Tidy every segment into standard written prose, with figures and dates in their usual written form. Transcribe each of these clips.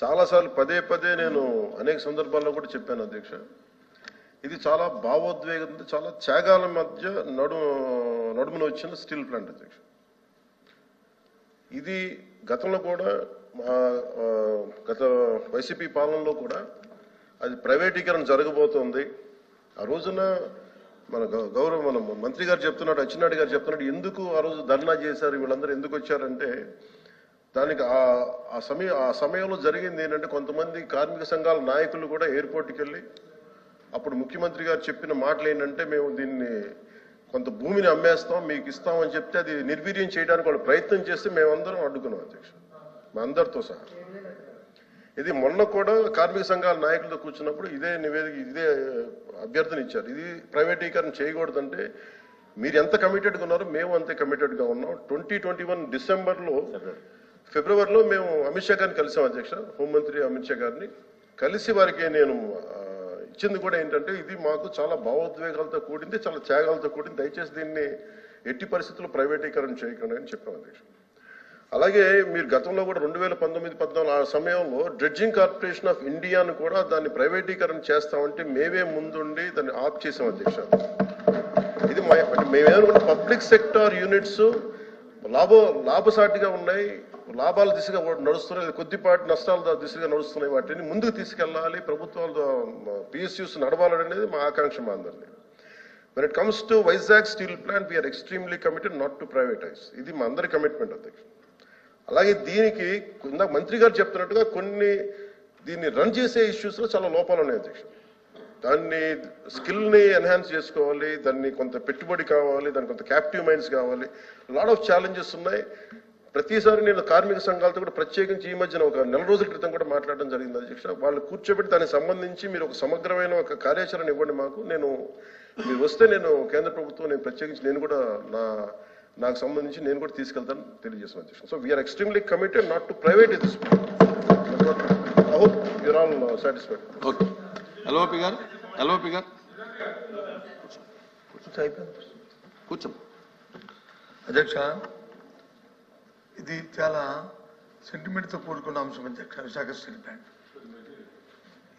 చాలాసార్లు పదే పదే నేను అనేక సందర్భాల్లో కూడా చెప్పాను అధ్యక్ష. ఇది చాలా భావోద్వేగం, చాలా త్యాగాల మధ్య నడుమున వచ్చిన స్టీల్ ప్లాంట్ అధ్యక్ష. ఇది గతంలో కూడా గత వైసీపీ పాలనలో కూడా అది ప్రైవేటీకరణ జరగబోతోంది. ఆ రోజున మన మంత్రి గారు చెప్తున్నాడు, అచ్చెన్నాయుడు గారు చెప్తున్నాడు, ఎందుకు ఆ రోజు ధర్నా చేశారు, వీళ్ళందరూ ఎందుకు వచ్చారంటే దానికి ఆ సమయంలో జరిగింది ఏంటంటే కొంతమంది కార్మిక సంఘాల నాయకులు కూడా ఎయిర్పోర్ట్కి వెళ్ళి అప్పుడు ముఖ్యమంత్రి గారు చెప్పిన మాటలు ఏంటంటే మేము దీన్ని కొంత భూమిని అమ్మేస్తాం, మీకు ఇస్తామని చెప్తే అది నిర్వీర్యం చేయడానికి వాళ్ళు ప్రయత్నం చేస్తే మేమందరం అడ్డుకున్నాం అధ్యక్ష, మా అందరితో సహా. ఇది మొన్న కూడా కార్మిక సంఘాల నాయకులతో కూర్చున్నప్పుడు ఇదే నివేదిక, ఇదే అభ్యర్థన ఇచ్చారు. ఇది ప్రైవేటీకరణ చేయకూడదంటే మీరు ఎంత కమిటెడ్గా ఉన్నారో మేము అంతే కమిటెడ్గా ఉన్నాం. 2021 ఫిబ్రవరిలో మేము అమిత్ షా గారిని కలిసాం అధ్యక్ష, హోంమంత్రి అమిత్ షా గారిని కలిసి వారికి నేను ఇచ్చింది కూడా ఏంటంటే ఇది మాకు చాలా భావోద్వేగాలతో కూడింది, చాలా త్యాగాలతో కూడింది, దయచేసి దీన్ని ఎట్టి పరిస్థితుల్లో ప్రైవేటీకరణ చేయకండి అని చెప్పాం అధ్యక్ష. అలాగే మీరు గతంలో కూడా 2019-14 ఆ సమయంలో డ్రెడ్జింగ్ కార్పొరేషన్ ఆఫ్ ఇండియాను కూడా దాన్ని ప్రైవేటీకరణ చేస్తామంటే మేమే ముందుండి దాన్ని ఆప్ చేసాం అధ్యక్ష. ఇది మేమేమనుకుంటే పబ్లిక్ సెక్టార్ యూనిట్స్ లాభసాటిగా ఉన్నాయి, లాభాల దిశగా నడుస్తున్నాయి, కొద్దిపాటి నష్టాల దిశగా నడుస్తున్నాయి, వాటిని ముందుకు తీసుకెళ్లాలి, ప్రభుత్వాలు పిఎస్యూస్ నడవాలనేది మా ఆకాంక్ష మా అందరినీ. When it comes to Vizag steel plant, we are extremely committed not to privatize. ఇది మా అందరి కమిట్మెంట్ అధ్యక్ష. అలాగే దీనికి ఇందాక మంత్రి గారు చెప్తున్నట్టుగా దీన్ని రన్ చేసే ఇష్యూస్లో చాలా లోపాలు ఉన్నాయి అధ్యక్ష. దాన్ని స్కిల్ని ఎన్హాన్స్ చేసుకోవాలి, దాన్ని కొంత పెట్టుబడి కావాలి, దానికి కొంత క్యాప్టివ్ మైండ్స్ కావాలి, లాట్ ఆఫ్ ఛాలెంజెస్ ఉన్నాయి. ప్రతిసారి నేను కార్మిక సంఘాలతో కూడా ప్రత్యేకించి ఈ మధ్యన ఒక 4 రోజుల క్రితం కూడా మాట్లాడడం జరిగింది అధ్యక్ష. వాళ్ళు కూర్చోబెట్టి దానికి సంబంధించి మీరు ఒక సమగ్రమైన ఒక కార్యాచరణ ఇవ్వండి మాకు, మీరు వస్తే నేను కేంద్ర ప్రభుత్వం నేను ప్రత్యేకించి నేను కూడా నాకు సంబంధించి నేను కూడా తీసుకెళ్తాను తెలియజేస్తాను అధ్యక్ష. So we are extremely committed not to private this. I hope your all satisfied. Okay, LOP గారు కూర్చో. అధ్యక్ష, ఇది చాలా సెంటిమెంట్తో కూడుకున్న అంశం అధ్యక్ష. విశాఖ స్టీల్ ప్లాంట్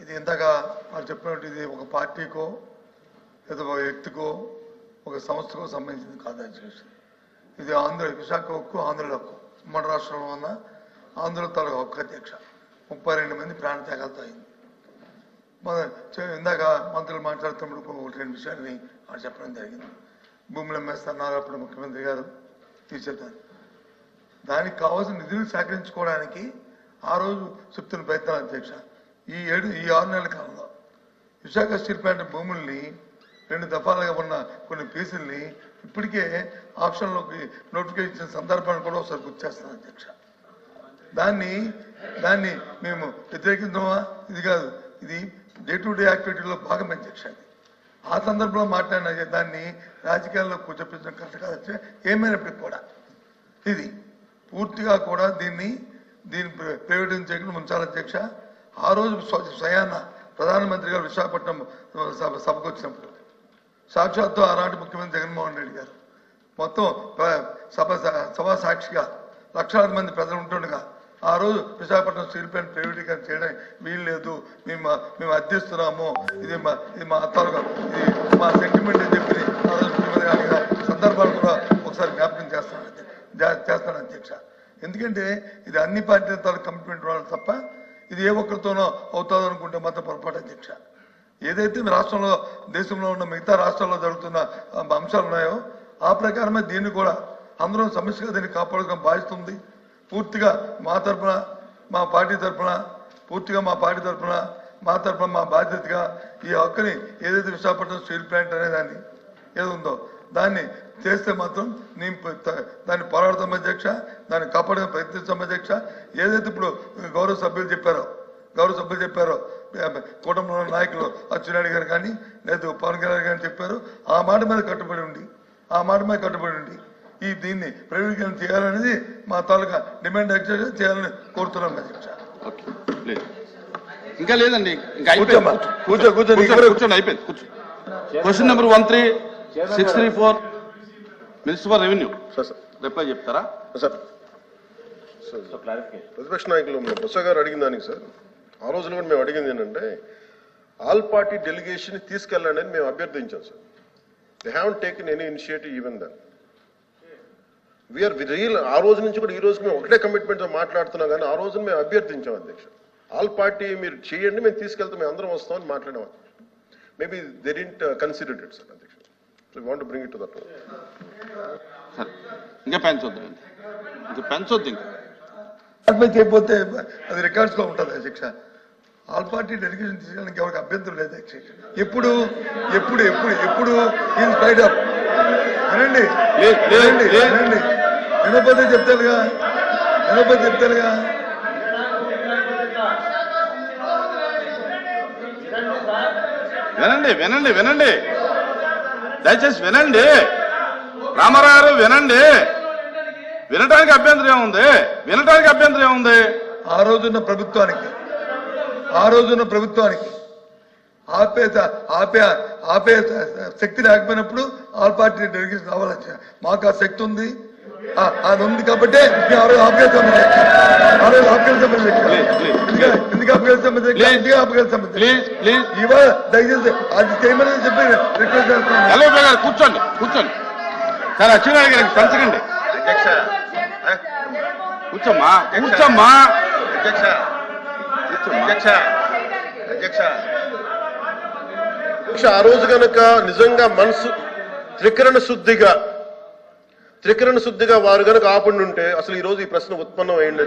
ఇది ఇంతగా వారు చెప్పినట్టు ఇది ఒక పార్టీకో లేదా ఒక వ్యక్తికో ఒక సంస్థకో సంబంధించింది కాదు అధ్యక్ష. ఇది విశాఖ హక్కు, ఆంధ్రుల హక్కు. ఉమ్మడి రాష్ట్రంలో ఉన్న ఆంధ్రుల తాలూకు హక్కు అధ్యక్ష. 32 మంది ప్రాణత్యాగాలతో అయింది. ఇందాక మంత్రులు మాట్లాడుతున్నప్పుడు 1-2 విషయాన్ని వారు చెప్పడం జరిగింది. భూములు అమ్మేస్తున్నారు, అప్పుడు ముఖ్యమంత్రి గారు తీసేద్దారు. దానికి కావాల్సిన నిధులు సేకరించుకోవడానికి ఆ రోజు చెప్తున్న ప్రయత్నాలు అధ్యక్ష. ఈ 6 నెలల కాలంలో విశాఖ స్టీల్ ప్లాంట్ భూముల్ని 2 దఫాలుగా ఉన్న కొన్ని పీసుల్ని ఇప్పటికే ఆప్షన్లోకి నోటిఫికేషన్ ఇచ్చిన సందర్భాన్ని కూడా ఒకసారి గుర్తు చేస్తాను అధ్యక్ష. దాన్ని మేము వ్యతిరేకించమా? ఇది కాదు, ఇది డే టు డే యాక్టివిటీలో భాగం అధ్యక్ష. ఆ సందర్భంలో మాట్లాడిన దాన్ని రాజకీయాల్లో కూర్చోపించడం కరెక్ట్ కాదు అధ్యక్ష. ఏమైనప్పటికీ కూడా ఇది పూర్తిగా కూడా దీన్ని ప్రైవేటైజ్ చేయకుండా ఉంచాలి అధ్యక్ష. ఆ రోజు స్వయాన ప్రధానమంత్రి గారు విశాఖపట్నం సభకు వచ్చినప్పుడు సాక్షాత్తు ఆనాటి ముఖ్యమంత్రి జగన్మోహన్ రెడ్డి గారు మొత్తం సభా సాక్షిగా లక్షలాది మంది ప్రజలు ఉంటుండగా ఆ రోజు విశాఖపట్నం స్టీల్ ప్లాంట్ ప్రైవేటీకరణ చేయడానికి వీలు లేదు, మేము అర్థిస్తున్నాము, ఇది మా తాలూకా, ఇది మా సెంటిమెంట్ అని చెప్పి ఆ రోజు ముఖ్యమంత్రి గారి సందర్భాలు కూడా ఒకసారి జ్ఞాపకం చేస్తాను అధ్యక్ష. ఎందుకంటే ఇది అన్ని పార్టీల తాలూకు కమిట్మెంట్ వాళ్ళు తప్ప ఇది ఏ ఒక్కరితోనో అవుతుందో అనుకుంటే మాత్రం పొరపాటు అధ్యక్ష. ఏదైతే రాష్ట్రంలో దేశంలో ఉన్న మిగతా రాష్ట్రాల్లో జరుగుతున్న అంశాలు ఉన్నాయో ఆ ప్రకారమే దీన్ని కూడా అందరూ సమస్యగా దీన్ని కాపాడుకోవడం బాధిస్తుంది. పూర్తిగా మా తరఫున, మా పార్టీ తరఫున, మా బాధ్యతగా ఈ హక్కుని ఏదైతే విశాఖపట్నం స్టీల్ ప్లాంట్ అనేదాన్ని ఏదుందో దాన్ని చేస్తే మాత్రం నేను దాన్ని పోరాడతాం అధ్యక్ష, దాన్ని కాపాడడం ప్రయత్నిస్తాం అధ్యక్ష. ఏదైతే ఇప్పుడు గౌరవ సభ్యులు చెప్పారో కూటమిలో నాయకులు అచ్చెన్నాయుడు గారు కానీ లేదా పవన్ కళ్యాణ్ గారు చెప్పారు, ఆ మాట మీద కట్టుబడి ఉండి దీన్ని ప్రైవేటీకరణ చేయాలనేది మా తాలూకా డిమాండ్ ఎక్సర్సైజ్ చేయాలని కోరుతున్నాం అధ్యక్ష. ఇంకా లేదండి, కూర్చోండి, అయిపోయింది. Question number 13634 minister for revenue reply చెప్తారా? సార్ ప్రతిపక్ష నాయకులు బొత్స గారు అడిగిన దానికి సార్, ఆ రోజున కూడా మేము అడిగింది ఏంటంటే ఆల్ పార్టీ డెలిగేషన్ తీసుకెళ్ళండి అని మేము అభ్యర్థించాం sir. They haven't taken any initiative even then. We are real. ఆ రోజు నుంచి కూడా ఈ రోజు మేము ఒకటే కమిట్మెంట్తో మాట్లాడుతున్నాం, కానీ ఆ రోజున మేము అభ్యర్థించాం అధ్యక్ష, ఆల్ పార్టీ మీరు చేయండి, మేము తీసుకెళ్తాం, మేము అందరం వస్తామని మాట్లాడాం. Maybe they didn't consider it sir అధ్యక్ష. So we want to bring it to that. Sir ఇంకా పెంచొద్దు, ఇంకా పెంచొద్దు. ఇంకా చేయకపోతే అది రికార్డ్స్ లో ఉంటుంది అధ్యక్ష. ఆల్ పార్టీ డెలిగేషన్ తీసుకోవడానికి ఎవరికి అభ్యంతరం లేదు అధ్యక్ష. ఎప్పుడు ఎప్పుడు ఎప్పుడు ఎప్పుడు ఈజ్ స్పైడ్ అప్. వినండి వినండి వినండి, వినకపోతే చెప్తారుగా, వినకపోతే చెప్తారుగా. వినండి వినండి వినండి, దయచేసి వినండి. రామారావు గారు వినండి. వినటానికి అభ్యంతరం ఏముంది? వినటానికి అభ్యంతరం ఏముంది? ఆ రోజున్న ప్రభుత్వానికి ఆపే శక్తి లేకపోయినప్పుడు ఆల్ పార్టీ డెలిగేషన్ రావాలచ్చా. మాకు ఆ శక్తి ఉంది, అది ఉంది కాబట్టి ఆపగలుగుతాం. ఇవాళ దయచేసి అది చేయమని చెప్పి రిక్వెస్ట్ చేస్తున్నాను. కూర్చోండి కూర్చోండి సార్. అచ్చెన్నాయుడు గారికి పెంచకండి. కూర్చోమ్మా కూర్చోమ్మా. ఆ రోజు కనుక నిజంగా మనసు త్రికరణ శుద్ధిగా వారు కనుక ఆపండి ఉంటే అసలు ఈ రోజు ఈ ప్రశ్న ఉత్పన్నం అయ్యింది.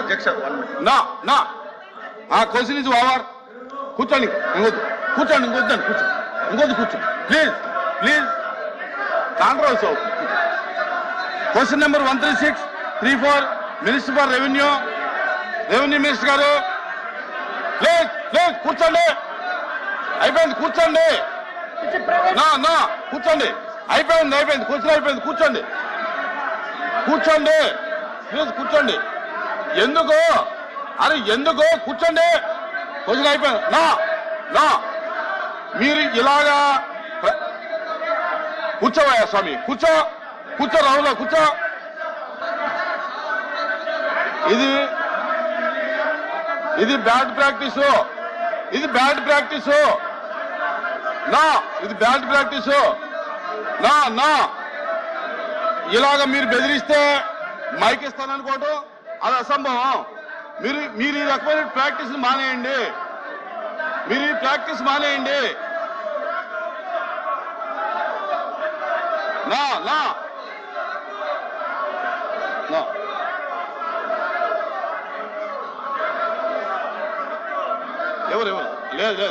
అధ్యక్ష క్వశ్చన్ ఇస్ ఓవర్. కూర్చోండి, ఇంకొద్దు కూర్చోండి, ఇంకొద్దండి ఇంకొద్దు కూర్చోండి ప్లీజ్ ప్లీజ్. కాంట్రవర్సీ అవుతుంది. Question number 13634 minister for revenue minister గారు ప్లీజ్ ప్లీజ్ కూర్చోండి. అయిపోయింది కూర్చోండి. నా కూర్చోండి. అయిపోయింది క్వశ్చన్ అయిపోయింది. కూర్చోండి ప్లీజ్ కూర్చోండి. ఎందుకు కూర్చోండి. క్వశ్చన్ అయిపోయింది. నా మీరు ఇలాగా కూర్చోవయ్యా స్వామి, కూర్చో రాహుల్ కూర్చో. ఇది బ్యాడ్ ప్రాక్టీసు. ఇది బ్యాడ్ ప్రాక్టీసు. నా ఇలాగ మీరు బెదిరిస్తే మైక్ ఇస్తాననుకోవటం అది అసంభవం. మీరు ఈ రకమైన ప్రాక్టీస్ మానేయండి. నా ఎవరు లేదు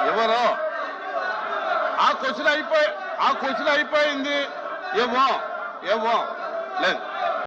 ఎవరు ఆ క్వశ్చన్ అయిపోయింది. ఏమో లేదు.